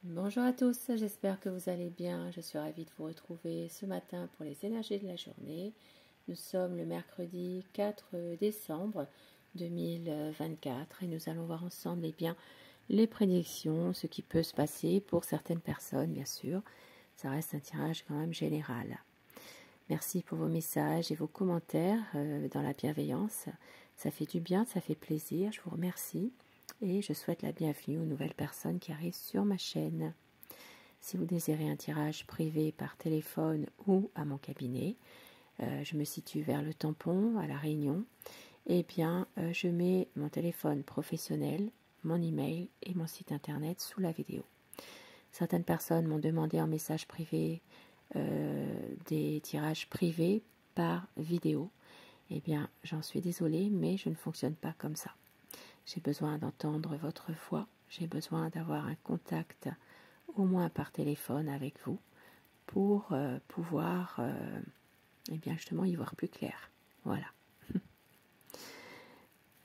Bonjour à tous, j'espère que vous allez bien. Je suis ravie de vous retrouver ce matin pour les énergies de la journée. Nous sommes le mercredi 4 décembre 2024 et nous allons voir ensemble les prédictions, ce qui peut se passer pour certaines personnes, bien sûr. Ça reste un tirage quand même général. Merci pour vos messages et vos commentaires dans la bienveillance. Ça fait du bien, ça fait plaisir. Je vous remercie. Et je souhaite la bienvenue aux nouvelles personnes qui arrivent sur ma chaîne. Si vous désirez un tirage privé par téléphone ou à mon cabinet, je me situe vers le tampon à La Réunion. Eh bien, je mets mon téléphone professionnel, mon email et mon site internet sous la vidéo. Certaines personnes m'ont demandé en message privé des tirages privés par vidéo. Eh bien, j'en suis désolée, mais je ne fonctionne pas comme ça. J'ai besoin d'entendre votre voix, j'ai besoin d'avoir un contact au moins par téléphone avec vous pour pouvoir eh bien justement y voir plus clair. Voilà.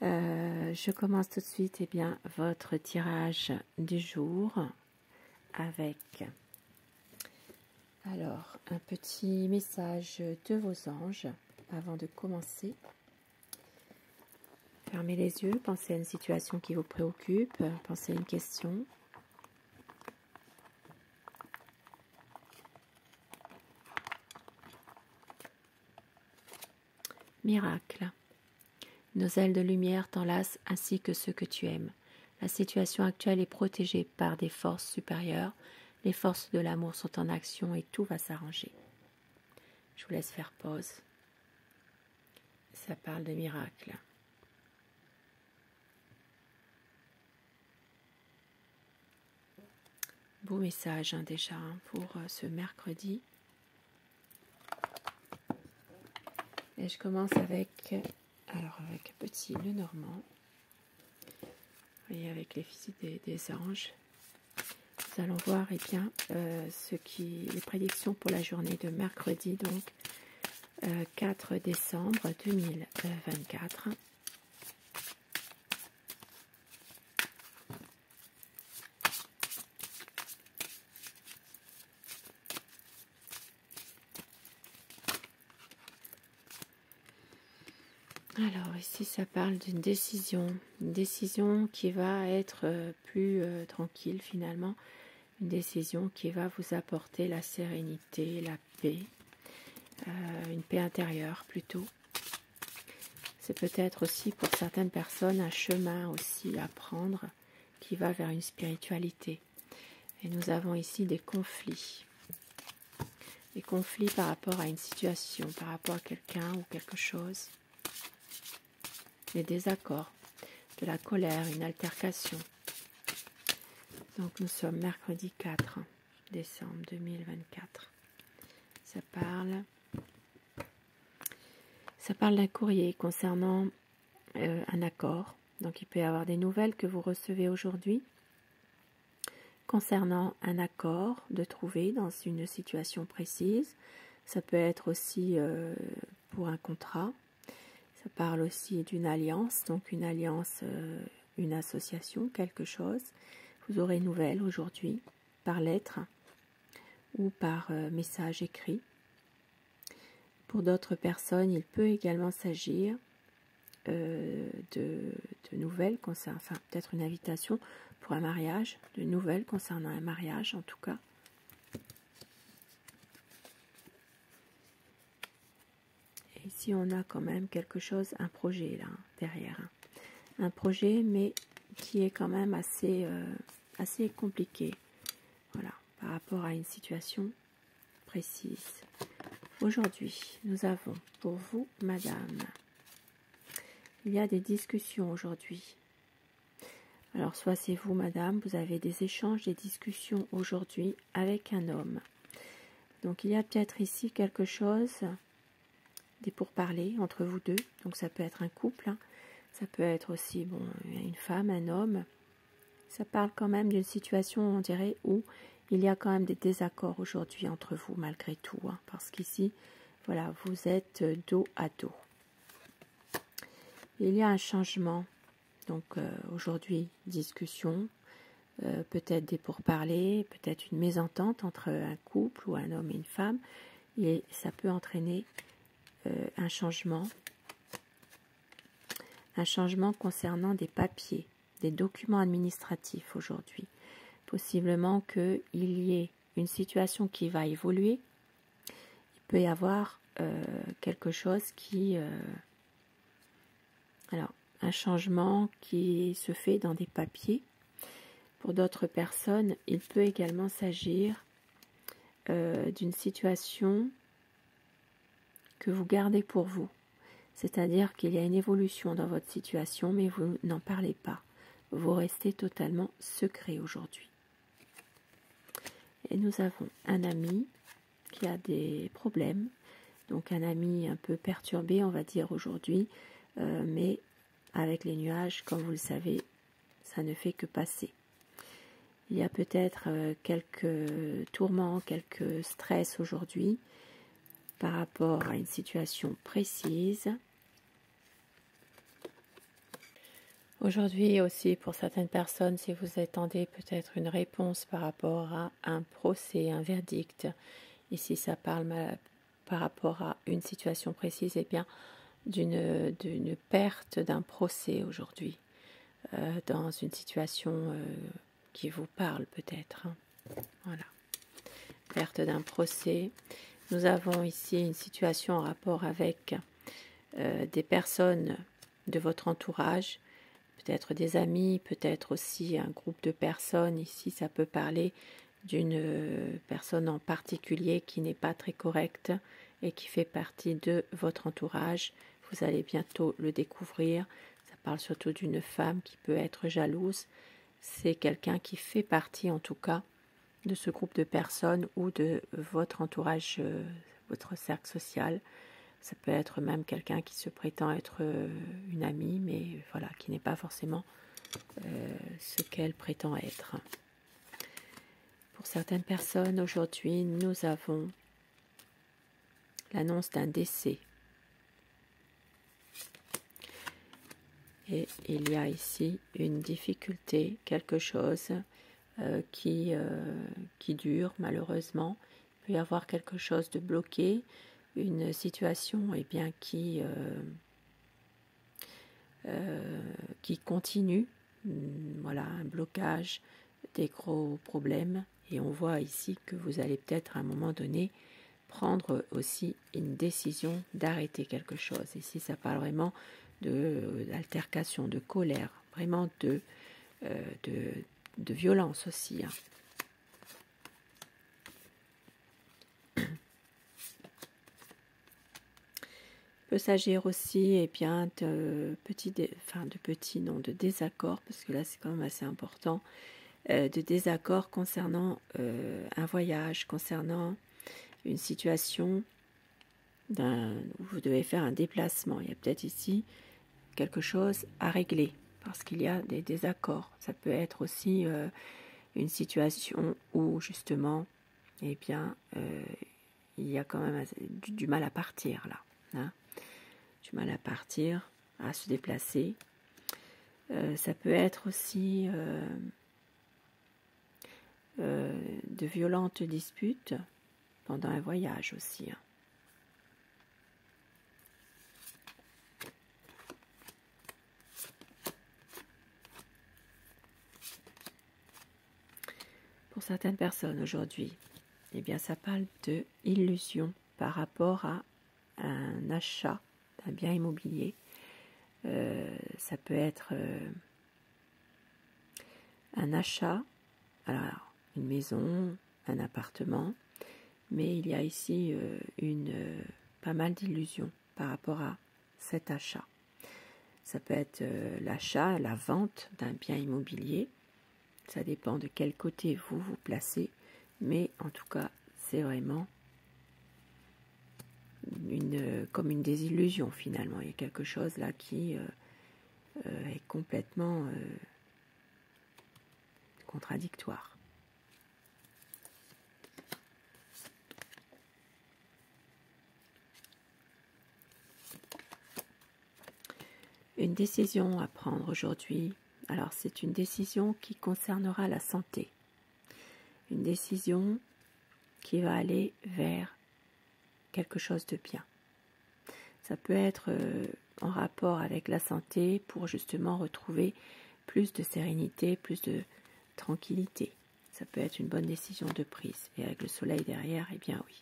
Je commence tout de suite eh bien, votre tirage du jour avec alors un petit message de vos anges avant de commencer. Fermez les yeux, pensez à une situation qui vous préoccupe, pensez à une question. Miracle. Nos ailes de lumière t'enlacent ainsi que ceux que tu aimes. La situation actuelle est protégée par des forces supérieures. Les forces de l'amour sont en action et tout va s'arranger. Je vous laisse faire pause. Ça parle de miracle. Beau message déjà pour ce mercredi. Et je commence avec petit Lenormand. Vous voyez, avec les visites des anges. Nous allons voir eh bien, les prédictions pour la journée de mercredi, donc 4 décembre 2024. Alors ici ça parle d'une décision qui va être plus tranquille finalement, une décision qui va vous apporter la sérénité, la paix, une paix intérieure plutôt. C'est peut-être aussi pour certaines personnes un chemin aussi à prendre qui va vers une spiritualité. Et nous avons ici des conflits par rapport à une situation, par rapport à quelqu'un ou quelque chose. Des désaccords, de la colère, une altercation. Donc nous sommes mercredi 4 décembre 2024. Ça parle d'un courrier concernant un accord. Donc il peut y avoir des nouvelles que vous recevez aujourd'hui concernant un accord de trouver dans une situation précise. Ça peut être aussi pour un contrat. Ça parle aussi d'une alliance, donc une alliance, une association, quelque chose. Vous aurez une nouvelle aujourd'hui par lettre ou par message écrit. Pour d'autres personnes, il peut également s'agir de nouvelles concernant, enfin peut-être une invitation pour un mariage, de nouvelles concernant un mariage en tout cas. Et ici on a quand même quelque chose, un projet là derrière. Un projet mais qui est quand même assez compliqué. Voilà, par rapport à une situation précise. Aujourd'hui, nous avons pour vous, madame, il y a des discussions aujourd'hui. Alors, soit c'est vous, madame, vous avez des échanges, des discussions aujourd'hui avec un homme. Donc, il y a peut-être ici quelque chose, des pourparlers entre vous deux. Donc, ça peut être un couple, hein. Ça peut être aussi bon, une femme, un homme. Ça parle quand même d'une situation, on dirait, où il y a quand même des désaccords aujourd'hui entre vous, malgré tout. Hein, parce qu'ici, voilà, vous êtes dos à dos. Il y a un changement. Donc, aujourd'hui, discussion. peut-être des pourparlers, peut-être une mésentente entre un couple ou un homme et une femme, et ça peut entraîner un changement concernant des papiers, des documents administratifs aujourd'hui. Possiblement qu'il y ait une situation qui va évoluer. Il peut y avoir quelque chose qui... alors, un changement qui se fait dans des papiers. Pour d'autres personnes, il peut également s'agir d'une situation que vous gardez pour vous. C'est-à-dire qu'il y a une évolution dans votre situation, mais vous n'en parlez pas. Vous restez totalement secret aujourd'hui. Et nous avons un ami qui a des problèmes, donc un ami un peu perturbé, on va dire aujourd'hui, mais avec les nuages, comme vous le savez, ça ne fait que passer. Il y a peut-être quelques tourments, quelques stress aujourd'hui par rapport à une situation précise. Aujourd'hui aussi, pour certaines personnes, si vous attendez peut-être une réponse par rapport à un procès, un verdict, ici ça parle par rapport à une situation précise, et bien d'une perte d'un procès aujourd'hui, dans une situation qui vous parle peut-être. Voilà. Perte d'un procès. Nous avons ici une situation en rapport avec des personnes de votre entourage, peut-être des amis, peut-être aussi un groupe de personnes. Ici, ça peut parler d'une personne en particulier qui n'est pas très correcte et qui fait partie de votre entourage. Vous allez bientôt le découvrir. Ça parle surtout d'une femme qui peut être jalouse. C'est quelqu'un qui fait partie, en tout cas, de ce groupe de personnes ou de votre entourage, votre cercle social. Ça peut être même quelqu'un qui se prétend être une amie, mais voilà, qui n'est pas forcément ce qu'elle prétend être. Pour certaines personnes, aujourd'hui, nous avons l'annonce d'un décès. Et il y a ici une difficulté, quelque chose qui dure malheureusement. Il peut y avoir quelque chose de bloqué, une situation bien, qui continue. Voilà, un blocage, des gros problèmes. Et on voit ici que vous allez peut-être à un moment donné prendre aussi une décision d'arrêter quelque chose. Ici, ça parle vraiment d'altercation, de colère, vraiment de violence aussi. Il peut s'agir aussi bien, de désaccords, parce que là c'est quand même assez important, de désaccords concernant un voyage, concernant une situation où vous devez faire un déplacement. Il y a peut-être ici quelque chose à régler, parce qu'il y a des désaccords. Ça peut être aussi une situation où justement, il y a quand même du mal à partir là. Hein, du mal à partir, à se déplacer. Ça peut être aussi de violentes disputes pendant un voyage aussi. Pour certaines personnes aujourd'hui, ça parle de illusion par rapport à un achat d'un bien immobilier. Ça peut être un achat, alors une maison, un appartement, mais il y a ici pas mal d'illusions par rapport à cet achat. Ça peut être l'achat, la vente d'un bien immobilier. Ça dépend de quel côté vous vous placez, mais en tout cas, c'est vraiment comme une désillusion finalement. Il y a quelque chose là qui est complètement contradictoire. Une décision à prendre aujourd'hui, Alors c'est une décision qui concernera la santé. Une décision qui va aller vers quelque chose de bien. Ça peut être en rapport avec la santé pour justement retrouver plus de sérénité, plus de tranquillité. Ça peut être une bonne décision de prise. Et avec le soleil derrière, eh bien oui.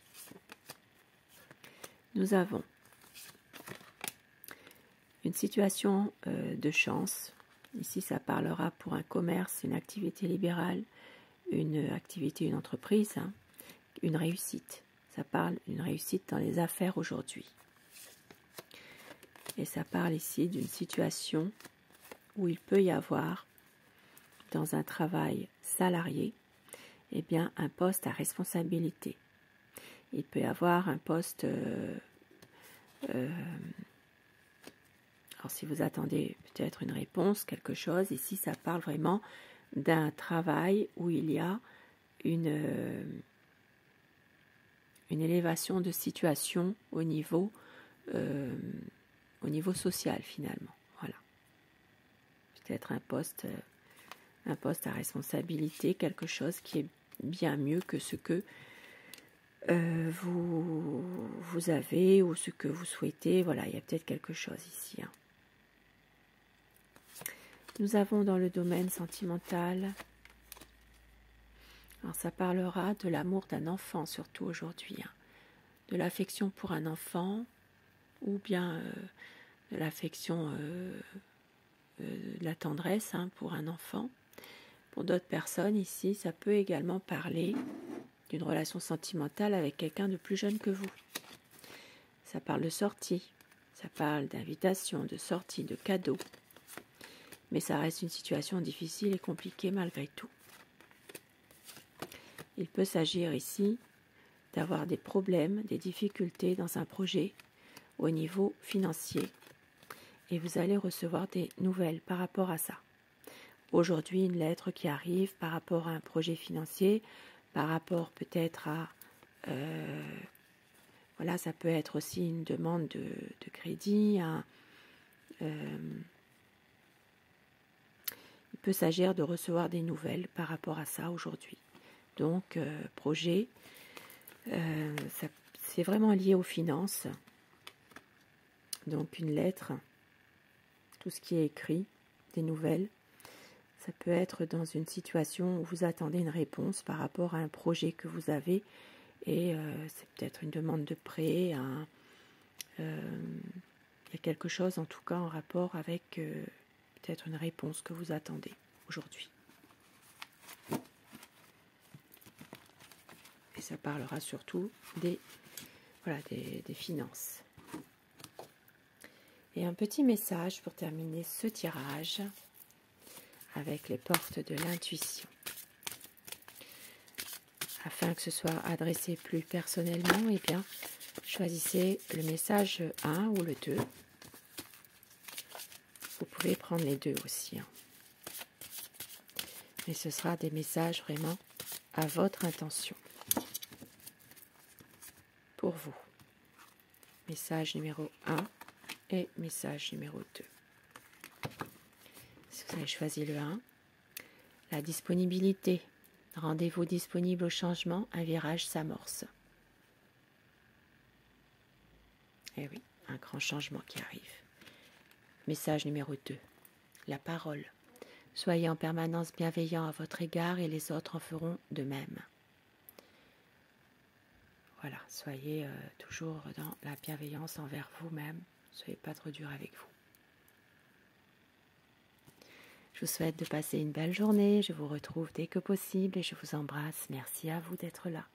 Nous avons une situation de chance. Ici, ça parlera pour un commerce, une activité libérale, une activité, une entreprise, hein, une réussite. Ça parle d'une réussite dans les affaires aujourd'hui. Et ça parle ici d'une situation où il peut y avoir, dans un travail salarié, eh bien, un poste à responsabilité. Il peut y avoir un poste... alors si vous attendez peut-être une réponse, quelque chose, ici ça parle vraiment d'un travail où il y a une élévation de situation au niveau social finalement. Voilà. Peut-être un poste à responsabilité, quelque chose qui est bien mieux que ce que vous avez ou ce que vous souhaitez. Voilà, il y a peut-être quelque chose ici. Hein. Nous avons dans le domaine sentimental, alors ça parlera de l'amour d'un enfant surtout aujourd'hui, hein, de l'affection pour un enfant ou bien de l'affection, de la tendresse hein, pour un enfant. Pour d'autres personnes ici, ça peut également parler d'une relation sentimentale avec quelqu'un de plus jeune que vous. Ça parle de sortie, ça parle d'invitation, de sortie, de cadeaux. Mais ça reste une situation difficile et compliquée malgré tout. Il peut s'agir ici d'avoir des problèmes, des difficultés dans un projet au niveau financier. Et vous allez recevoir des nouvelles par rapport à ça. Aujourd'hui, une lettre qui arrive par rapport à un projet financier, par rapport peut-être à... voilà, ça peut être aussi une demande de crédit, il peut s'agir de recevoir des nouvelles par rapport à ça aujourd'hui. Donc, projet, c'est vraiment lié aux finances. Donc, une lettre, tout ce qui est écrit, des nouvelles. Ça peut être dans une situation où vous attendez une réponse par rapport à un projet que vous avez. Et c'est peut-être une demande de prêt. Il y a quelque chose en tout cas en rapport avec... peut-être une réponse que vous attendez aujourd'hui. Et ça parlera surtout des finances. Et un petit message pour terminer ce tirage avec les portes de l'intuition. Afin que ce soit adressé plus personnellement, eh bien, choisissez le message 1 ou le 2. Vous pouvez prendre les deux aussi. Hein. Mais ce sera des messages vraiment à votre intention. Pour vous. Message numéro 1 et message numéro 2. Si vous avez choisi le 1, la disponibilité. Rendez-vous disponible au changement, un virage s'amorce. Eh oui, un grand changement qui arrive. Message numéro 2, la parole. Soyez en permanence bienveillant à votre égard et les autres en feront de même. Voilà, soyez toujours dans la bienveillance envers vous-même. Ne soyez pas trop dur avec vous. Je vous souhaite de passer une belle journée. Je vous retrouve dès que possible et je vous embrasse. Merci à vous d'être là.